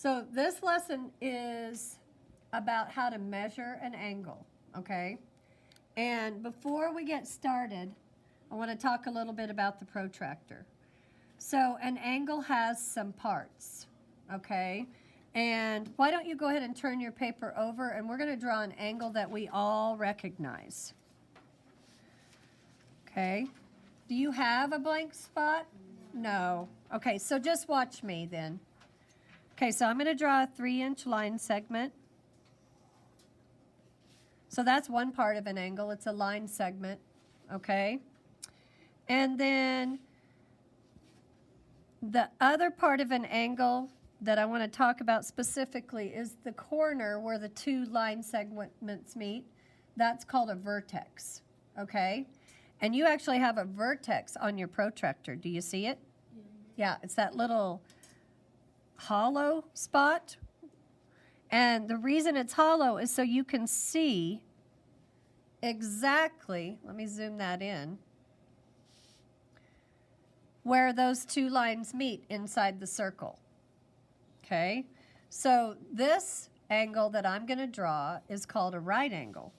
So this lesson is about how to measure an angle, okay? And before we get started, I want to talk a little bit about the protractor. So an angle has some parts, okay? And why don't you go ahead and turn your paper over, and we're going to draw an angle that we all recognize. Okay? Do you have a blank spot? No. Okay, so just watch me then. Okay, so I'm going to draw a 3-inch line segment. So that's one part of an angle. It's a line segment, okay? And then the other part of an angle that I want to talk about specifically is the corner where the two line segments meet. That's called a vertex, okay? And you actually have a vertex on your protractor. Do you see it? Yeah, it's that little hollow spot. And the reason it's hollow is so you can see exactly, let me zoom that in, where those two lines meet inside the circle. Okay, so this angle that I'm going to draw is called a right angle.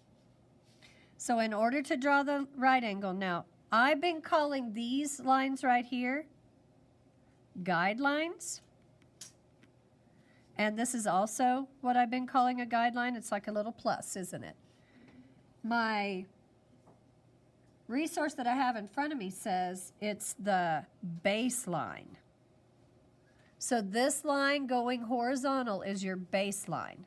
So in order to draw the right angle, now I've been calling these lines right here guidelines. And this is also what I've been calling a guideline. It's like a little plus, isn't it? My resource that I have in front of me says it's the baseline. So this line going horizontal is your baseline.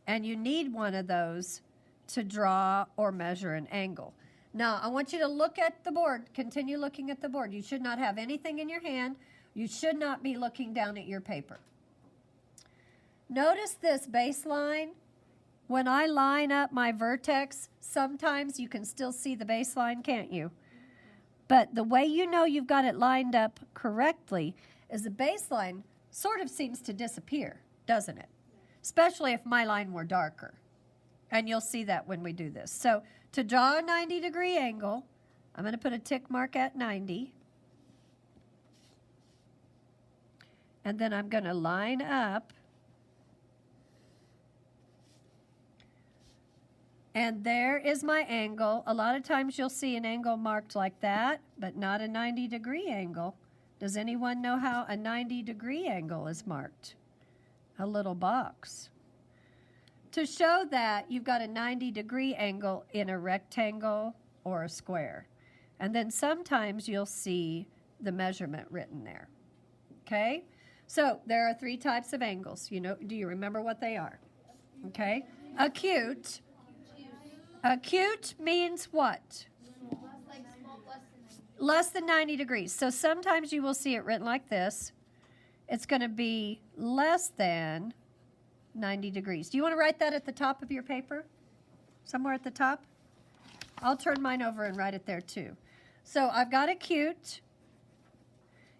And you need one of those to draw or measure an angle. Now, I want you to look at the board. Continue looking at the board. You should not have anything in your hand. You should not be looking down at your paper. Notice this baseline. When I line up my vertex, sometimes you can still see the baseline, can't you? But the way you know you've got it lined up correctly is the baseline sort of seems to disappear, doesn't it? Especially if my line were darker. And you'll see that when we do this. So to draw a 90-degree angle, I'm going to put a tick mark at 90. And then I'm going to line up. And there is my angle. A lot of times you'll see an angle marked like that, but not a 90-degree angle. Does anyone know how a 90-degree angle is marked? A little box. To show that, you've got a 90-degree angle in a rectangle or a square. And then sometimes you'll see the measurement written there. Okay? So there are 3 types of angles. You know, do you remember what they are? Okay? Acute. Acute means what? Less than 90 degrees. So sometimes you will see it written like this. It's going to be less than 90 degrees. Do you want to write that at the top of your paper? Somewhere at the top? I'll turn mine over and write it there too. So I've got acute.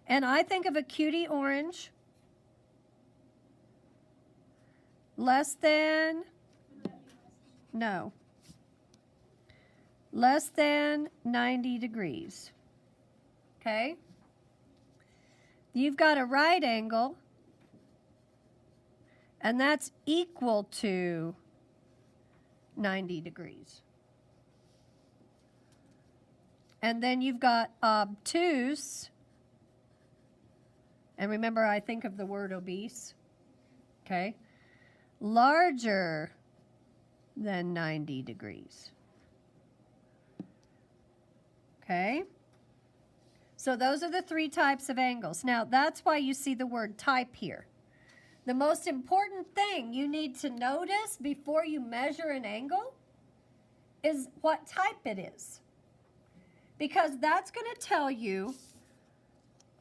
And I think of a cutie orange. Less than, no. Less than 90 degrees. Okay? You've got a right angle, and that's equal to 90 degrees. And then you've got obtuse, and remember I think of the word obese, okay? Larger than 90 degrees. Okay? So those are the 3 types of angles. Now, that's why you see the word type here. The most important thing you need to notice before you measure an angle is what type it is. Because that's going to tell you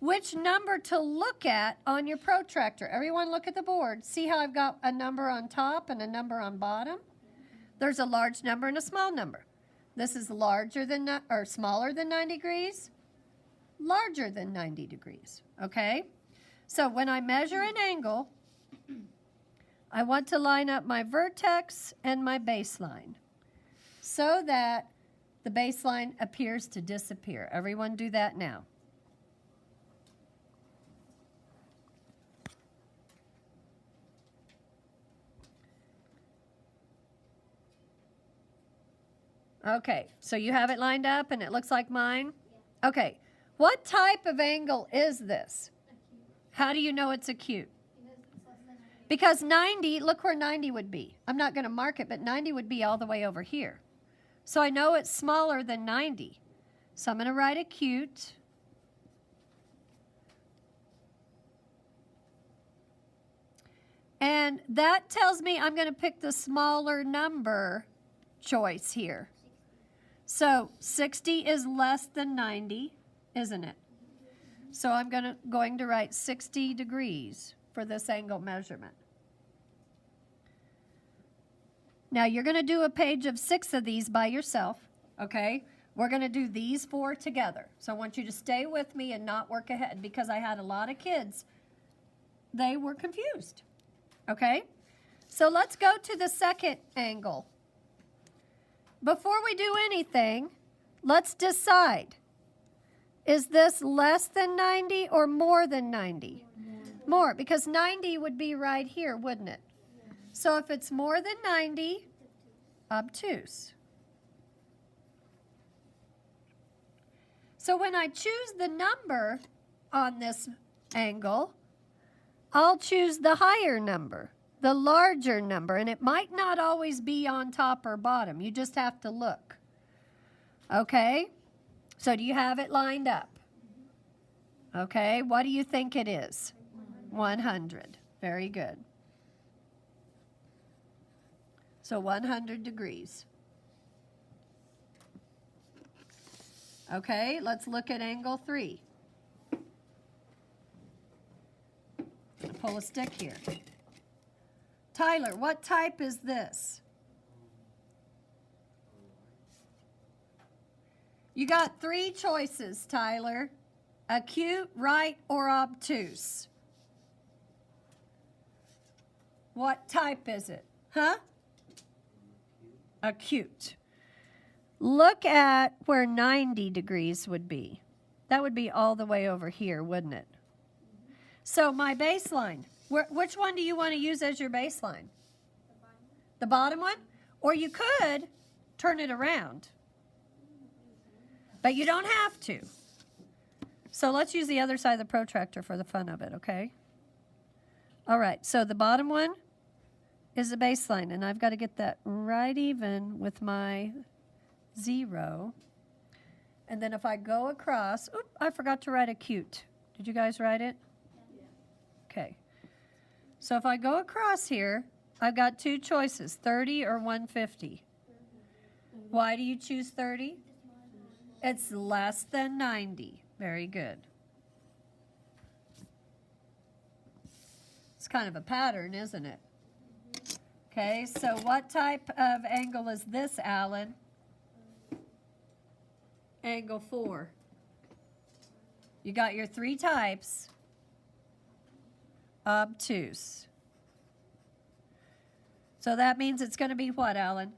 which number to look at on your protractor. Everyone look at the board. See how I've got a number on top and a number on bottom? There's a large number and a small number. This is larger than, or smaller than 90 degrees, larger than 90 degrees, okay? So when I measure an angle, I want to line up my vertex and my baseline so that the baseline appears to disappear. Everyone do that now. Okay, so you have it lined up and it looks like mine? Okay, what type of angle is this? How do you know it's acute? Because 90, look where 90 would be. I'm not going to mark it, but 90 would be all the way over here. So I know it's smaller than 90. So I'm going to write acute. And that tells me I'm going to pick the smaller number choice here. So 60 is less than 90, isn't it? So I'm going to write 60 degrees for this angle measurement. Now you're going to do a page of 6 of these by yourself, okay? We're going to do these 4 together. So I want you to stay with me and not work ahead because I had a lot of kids. They were confused, okay? So let's go to the second angle. Before we do anything, let's decide. Is this less than 90 or more than 90? More, because 90 would be right here, wouldn't it? So if it's more than 90, obtuse. So when I choose the number on this angle, I'll choose the higher number, the larger number, and it might not always be on top or bottom. You just have to look. Okay? So do you have it lined up? Okay, what do you think it is? 100. Very good. So 100 degrees. Okay, let's look at angle 3. Pull a stick here. Tyler, what type is this? You got 3 choices, Tyler. Acute, right, or obtuse. What type is it? Huh? Acute. Look at where 90 degrees would be. That would be all the way over here, wouldn't it? So my baseline, which one do you want to use as your baseline? The bottom one? Or you could turn it around. But you don't have to. So let's use the other side of the protractor for the fun of it, okay? All right, so the bottom one is the baseline, and I've got to get that right even with my 0. And then if I go across, oop, I forgot to write acute. Did you guys write it? Yeah. Okay. So if I go across here, I've got 2 choices, 30 or 150. Why do you choose 30? It's less than 90. Very good. It's kind of a pattern, isn't it? Okay, so what type of angle is this, Alan? Angle 4. You got your 3 types. Obtuse. So that means it's going to be what, Alan?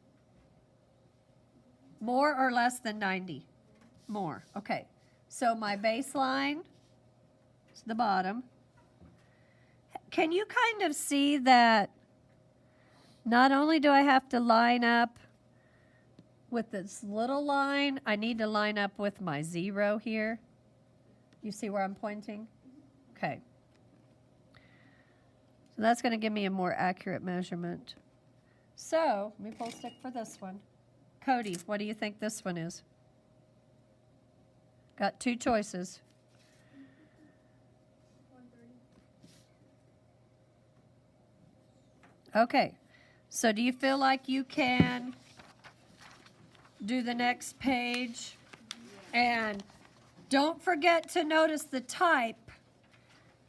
More or less than 90? More. Okay. So my baseline is the bottom. Can you kind of see that not only do I have to line up with this little line, I need to line up with my 0 here? You see where I'm pointing? Okay. So that's going to give me a more accurate measurement. So, let me pull a stick for this one. Cody, what do you think this one is? Got 2 choices. 130. Okay. So do you feel like you can do the next page? And don't forget to notice the type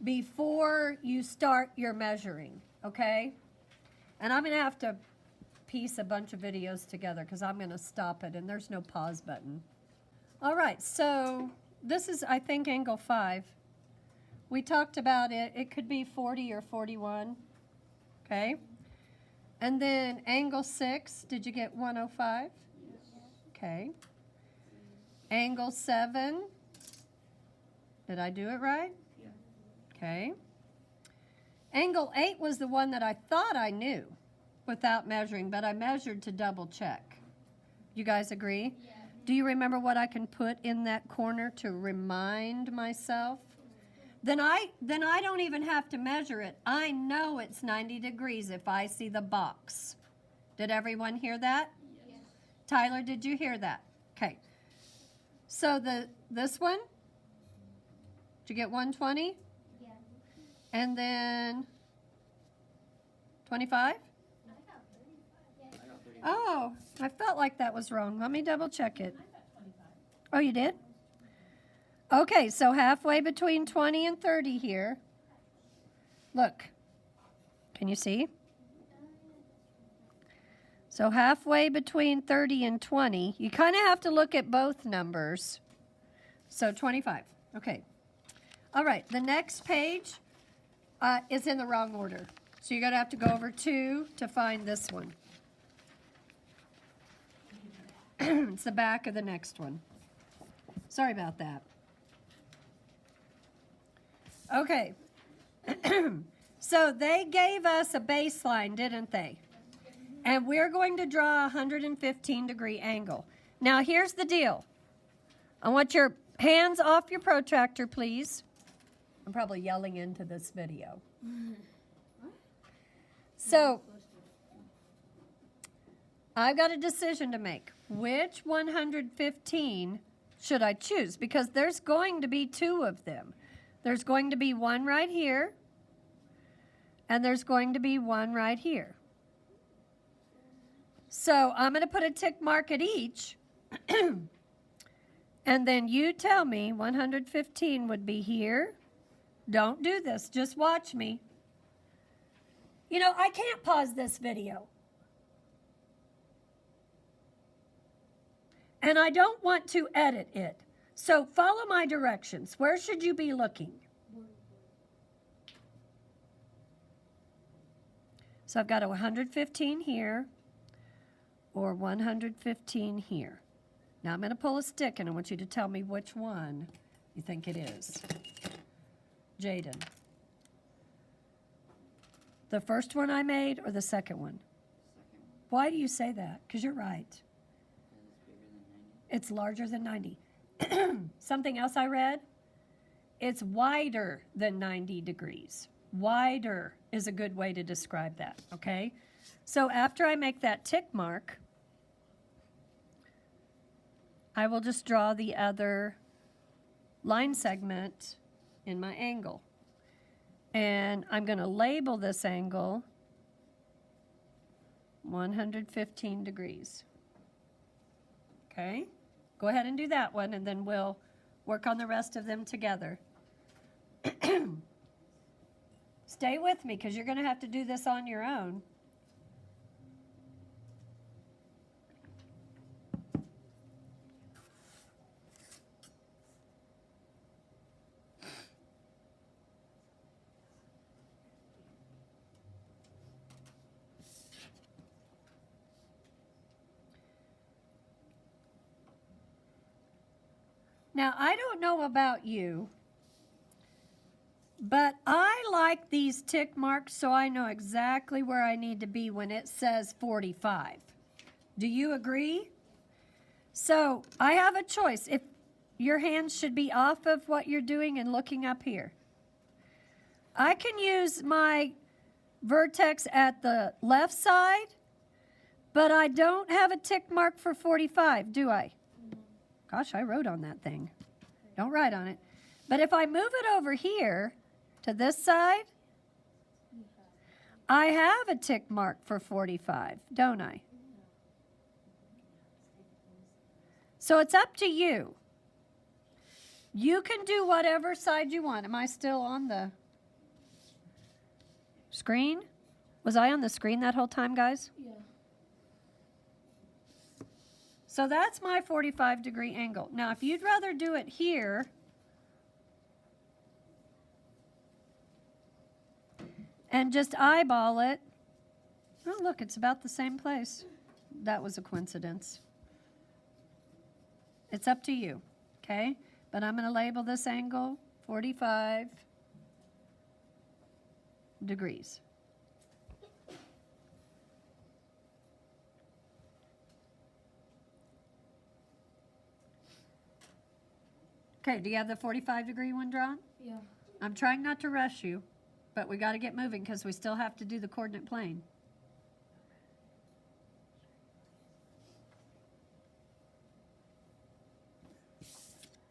before you start your measuring, okay? And I'm going to have to piece a bunch of videos together because I'm going to stop it and there's no pause button. All right, so this is, I think, angle 5. We talked about it. It could be 40 or 41, okay? And then angle 6, did you get 105? Okay. Angle 7, did I do it right? Yeah. Okay. Angle 8 was the one that I thought I knew without measuring, but I measured to double check. You guys agree? Yeah. Do you remember what I can put in that corner to remind myself? Then I don't even have to measure it. I know it's 90 degrees if I see the box. Did everyone hear that? Yes. Tyler, did you hear that? Okay. So this one, did you get 120? Yeah. And then 25? I got 35. Yeah. Oh, I felt like that was wrong. Let me double check it. Oh, you did? Okay, so halfway between 20 and 30 here. Look. Can you see? So halfway between 30 and 20. You kind of have to look at both numbers. So 25. Okay. All right, the next page is in the wrong order. So you're going to have to go over 2 to find this one. It's the back of the next one. Sorry about that. Okay. So they gave us a baseline, didn't they? And we're going to draw a 115 degree angle. Now here's the deal. I want your hands off your protractor, please. I'm probably yelling into this video. So I've got a decision to make. Which 115 should I choose? Because there's going to be 2 of them. There's going to be one right here, and there's going to be one right here. So I'm going to put a tick mark at each, and then you tell me 115 would be here. Don't do this. Just watch me. You know, I can't pause this video. And I don't want to edit it. So follow my directions. Where should you be looking? So I've got a 115 here or 115 here. Now I'm going to pull a stick and I want you to tell me which one you think it is. Jaden. The first one I made or the second one? Why do you say that? Because you're right. It's larger than 90. Something else I read? It's wider than 90 degrees. Wider is a good way to describe that, okay? So after I make that tick mark, I will just draw the other line segment in my angle. And I'm going to label this angle 115 degrees. Okay? Go ahead and do that one, and then we'll work on the rest of them together. Stay with me, because you're going to have to do this on your own. Now, I don't know about you, but I like these tick marks so I know exactly where I need to be when it says 45. Do you agree? So I have a choice. If your hands should be off of what you're doing and looking up here. I can use my vertex at the left side, but I don't have a tick mark for 45, do I? Gosh, I wrote on that thing. Don't write on it. But if I move it over here to this side, I have a tick mark for 45, don't I? So it's up to you. You can do whatever side you want. Am I still on the screen? Was I on the screen that whole time, guys? Yeah. So that's my 45-degree angle. Now, if you'd rather do it here, and just eyeball it. Oh, look, it's about the same place. That was a coincidence. It's up to you, okay? But I'm going to label this angle 45 degrees. Okay, do you have the 45-degree one drawn? Yeah. I'm trying not to rush you, but we got to get moving because we still have to do the coordinate plane.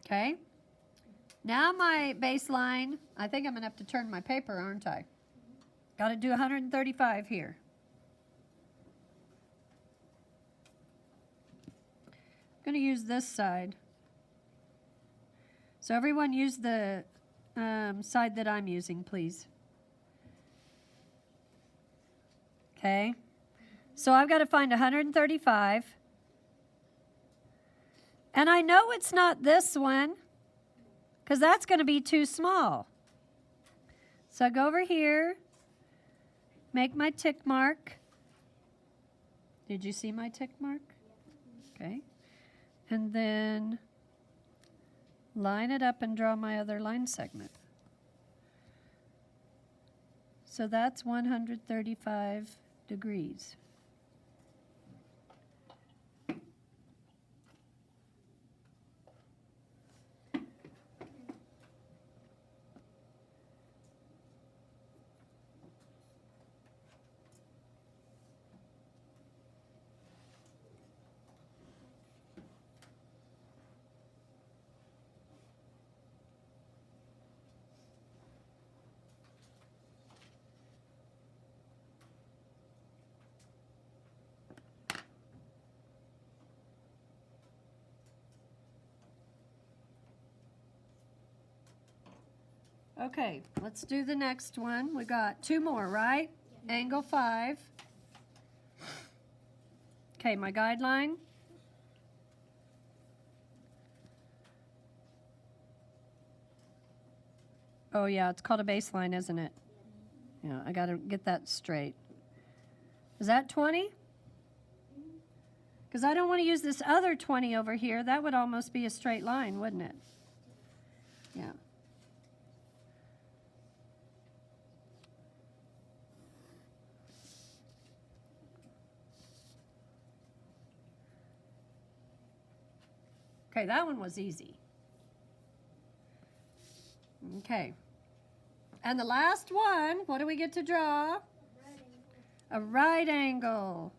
Okay. Now my baseline, I think I'm going to have to turn my paper, aren't I? Got to do 135 here. I'm going to use this side. So everyone use the side that I'm using, please. Okay. So I've got to find 135. And I know it's not this one, because that's going to be too small. So I go over here, make my tick mark. Did you see my tick mark? Okay. And then line it up and draw my other line segment. So that's 135 degrees. Okay, let's do the next one. We got two more, right? Yeah. Angle 5. Okay, my guideline. Oh yeah, it's called a baseline, isn't it? Yeah, I gotta get that straight. Is that 20? Because I don't want to use this other 20 over here. That would almost be a straight line, wouldn't it? Yeah. Okay, that one was easy. Okay. And the last one, what do we get to draw? A right angle.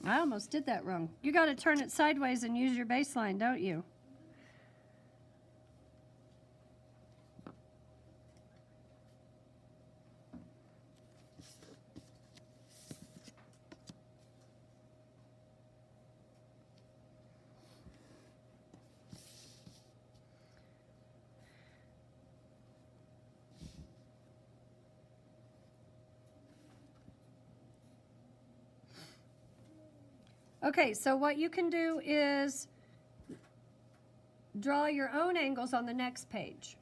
I almost did that wrong. You got to turn it sideways and use your baseline, don't you? Okay, so what you can do is draw your own angles on the next page.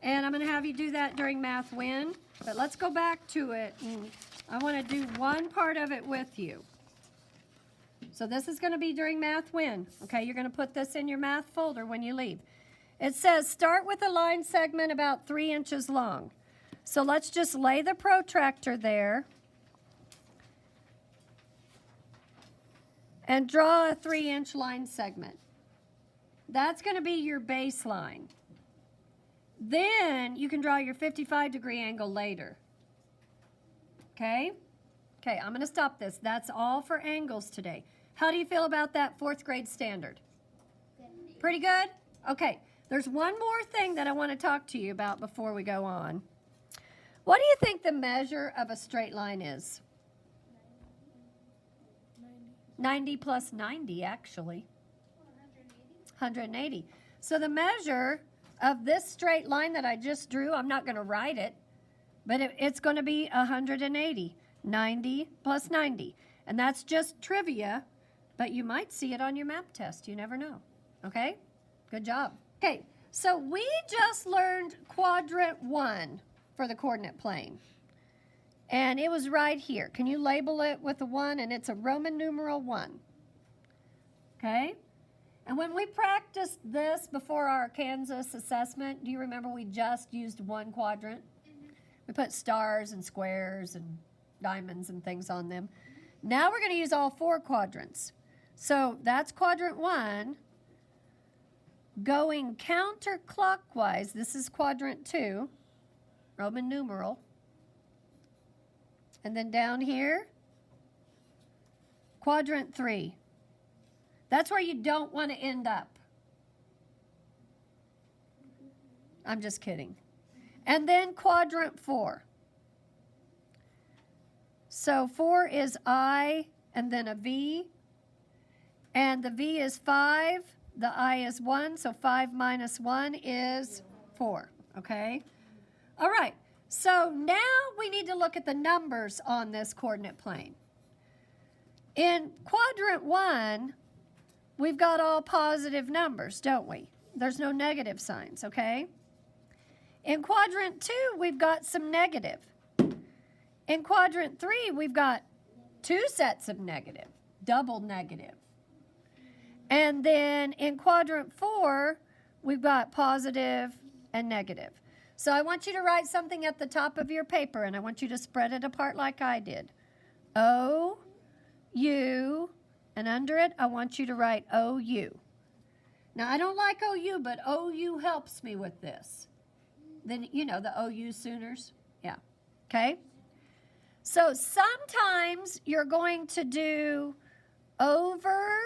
And I'm going to have you do that during Math Win, but let's go back to it. And I want to do one part of it with you. So this is going to be during Math Win. Okay, you're going to put this in your math folder when you leave. It says start with a line segment about 3 inches long. So let's just lay the protractor there and draw a 3-inch line segment. That's going to be your baseline. Then you can draw your 55-degree angle later. Okay? Okay, I'm going to stop this. That's all for angles today. How do you feel about that 4th grade standard? Pretty good? Okay, there's one more thing that I want to talk to you about before we go on. What do you think the measure of a straight line is? 90 plus 90, actually. 180. So the measure of this straight line that I just drew, I'm not going to write it, but it's going to be 180. 90 plus 90. And that's just trivia, but you might see it on your map test. You never know. Okay? Good job. Okay, so we just learned quadrant 1 for the coordinate plane. And it was right here. Can you label it with a 1? And it's a Roman numeral 1. Okay? And when we practiced this before our Kansas assessment, do you remember we just used one quadrant? We put stars and squares and diamonds and things on them. Now we're going to use all 4 quadrants. So that's quadrant 1. Going counterclockwise, this is quadrant 2, Roman numeral. And then down here, quadrant 3. That's where you don't want to end up. I'm just kidding. And then quadrant 4. So 4 is I and then a V. And the V is 5. The I is 1. So 5 minus 1 is 4. Okay? All right. So now we need to look at the numbers on this coordinate plane. In quadrant 1, we've got all positive numbers, don't we? There's no negative signs, okay? In quadrant 2, we've got some negative. In quadrant 3, we've got 2 sets of negative, double negative. And then in quadrant 4, we've got positive and negative. So I want you to write something at the top of your paper, and I want you to spread it apart like I did. O, U, and under it, I want you to write OU. Now, I don't like OU, but OU helps me with this. Then, you know, the OU Sooners. Yeah. Okay? So sometimes you're going to do over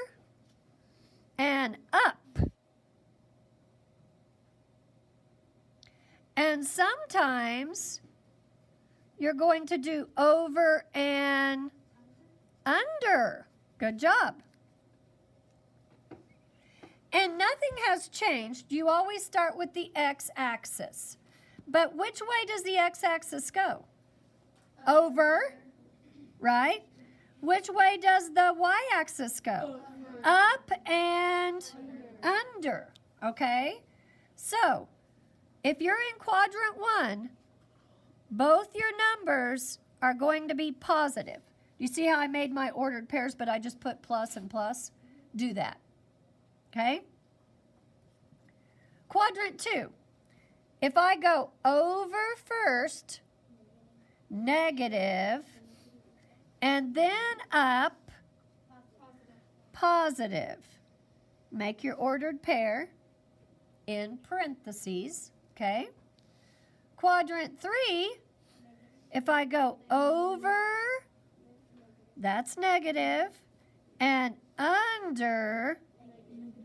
and up. And sometimes you're going to do over and under. Good job. And nothing has changed. You always start with the x-axis. But which way does the x-axis go? Over, right? Which way does the y-axis go? Up and under, okay? So, if you're in quadrant 1, both your numbers are going to be positive. You see how I made my ordered pairs, but I just put plus and plus? Do that, okay? Quadrant 2. If I go over first, negative, and then up, positive. Make your ordered pair in parentheses, okay? Quadrant 3, if I go over, that's negative, and under,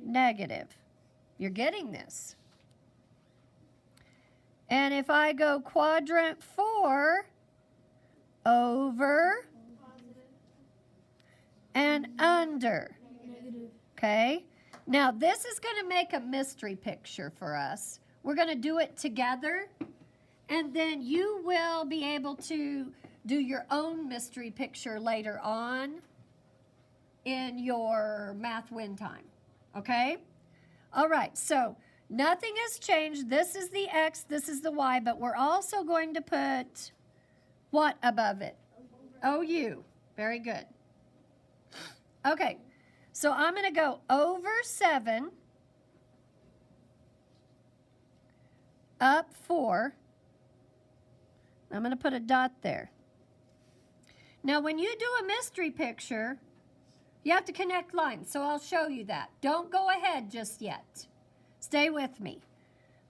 negative. You're getting this. And if I go quadrant 4, over and under. Okay? Now, this is going to make a mystery picture for us. We're going to do it together, and then you will be able to do your own mystery picture later on in your math win time. Okay? All right, so nothing has changed. This is the X, this is the Y, but we're also going to put what above it? OU. Very good. Okay, so I'm going to go over 7, up 4. I'm going to put a dot there. Now, when you do a mystery picture, you have to connect lines, so I'll show you that. Don't go ahead just yet. Stay with me.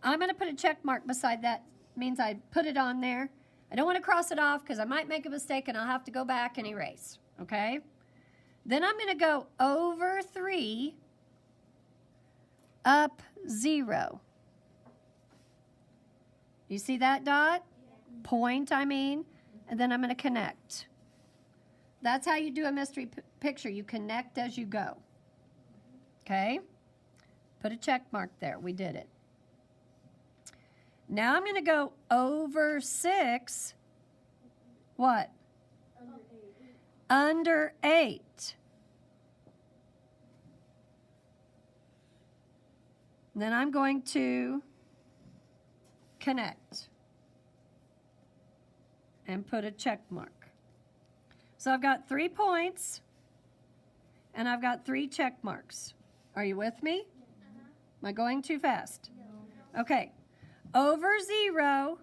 I'm going to put a check mark beside that. Means I put it on there. I don't want to cross it off because I might make a mistake and I'll have to go back and erase, okay? Then I'm going to go over 3, up 0. You see that dot? Point, I mean. And then I'm going to connect. That's how you do a mystery picture. You connect as you go. Okay? Put a check mark there. We did it. Now I'm going to go over 6. What? Under 8. Then I'm going to connect and put a check mark. So I've got 3 points and I've got 3 check marks. Are you with me? Am I going too fast? No. Okay. Over 0.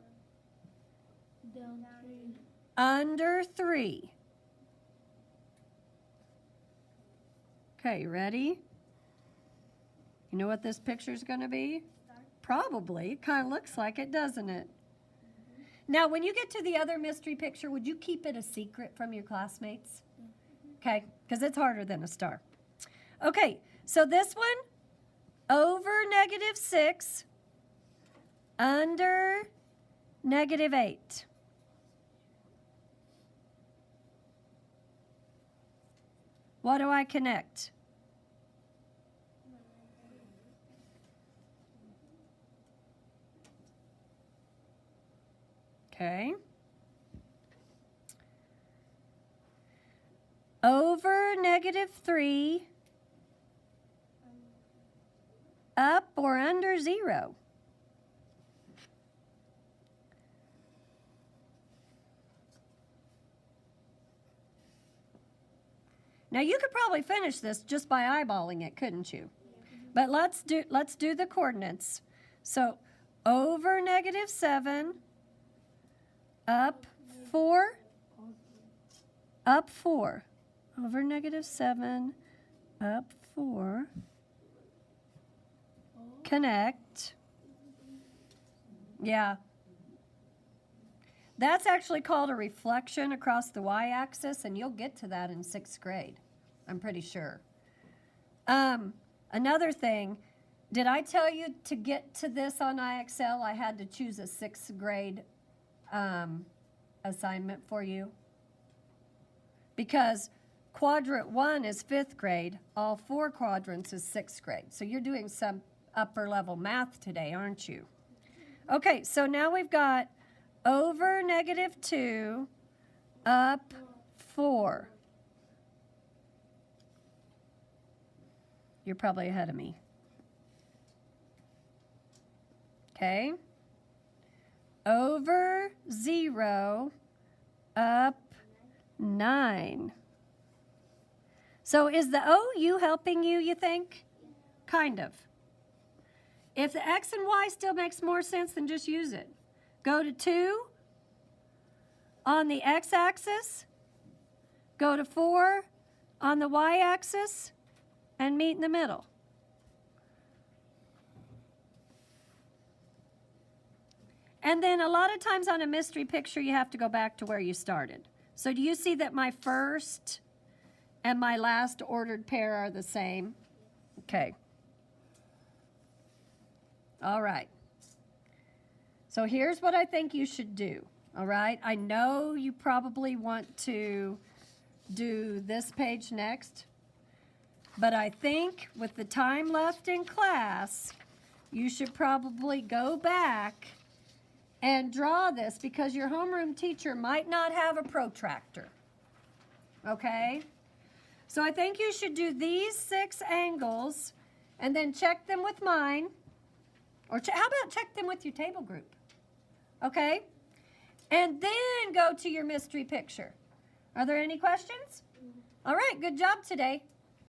Down 3. Under 3. Okay, you ready? You know what this picture's going to be? Probably. It kind of looks like it, doesn't it? Now, when you get to the other mystery picture, would you keep it a secret from your classmates? Okay, because it's harder than a star. Okay, so this one, over -6, under -8. What do I connect? Okay. Over -3, up or under 0? Now you could probably finish this just by eyeballing it, couldn't you? But let's do the coordinates. So over -7, up 4, up 4. Over -7, up 4. Connect. Yeah. That's actually called a reflection across the y-axis, and you'll get to that in 6th grade, I'm pretty sure. Another thing, did I tell you to get to this on IXL, I had to choose a 6th grade assignment for you? Because Quadrant 1 is 5th grade, all 4 quadrants is 6th grade. So you're doing some upper level math today, aren't you? Okay, so now we've got over -2, up 4. You're probably ahead of me. Okay. Over 0, up 9. So is the OU helping you, you think? Kind of. If the X and Y still makes more sense, then just use it. Go to 2 on the X-axis, go to 4 on the Y-axis, and meet in the middle. And then a lot of times on a mystery picture, you have to go back to where you started. So do you see that my first and my last ordered pair are the same? Okay. All right. So here's what I think you should do, all right? I know you probably want to do this page next, but I think with the time left in class, you should probably go back and draw this because your homeroom teacher might not have a protractor, okay? So I think you should do these 6 angles and then check them with mine, or how about check them with your table group? Okay? And then go to your mystery picture. Are there any questions? All right, good job today.